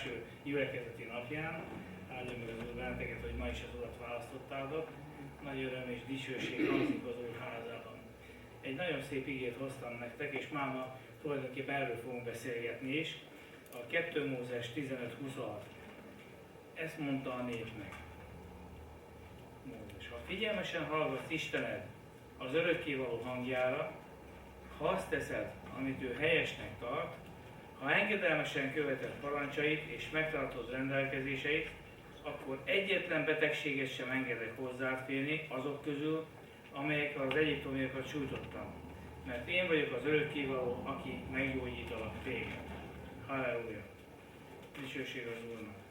első gyülekezeti napján. Áldja meg az Úr benneteket, hogy ma is az Urat választottátok. Nagy öröm és dicsőség hangzik az Úr házában. Egy nagyon szép igét hoztam nektek, és máma tulajdonképpen erről fogunk beszélgetni is. A 2 Mózes 15:26. Ezt mondta a népnek. Mózes: ha figyelmesen hallgatsz Istened az örökkévaló hangjára, ha azt teszed, amit ő helyesnek tart, ha engedelmesen követed parancsait és megtartod rendelkezéseit, akkor egyetlen betegséget sem engedek hozzád férni azok közül, amelyekkel az egyiptomiokat sújtottam. Mert én vagyok az örökkévaló, aki meggyógyítalak téged. Halleluja! Dicsőség az Úrnak!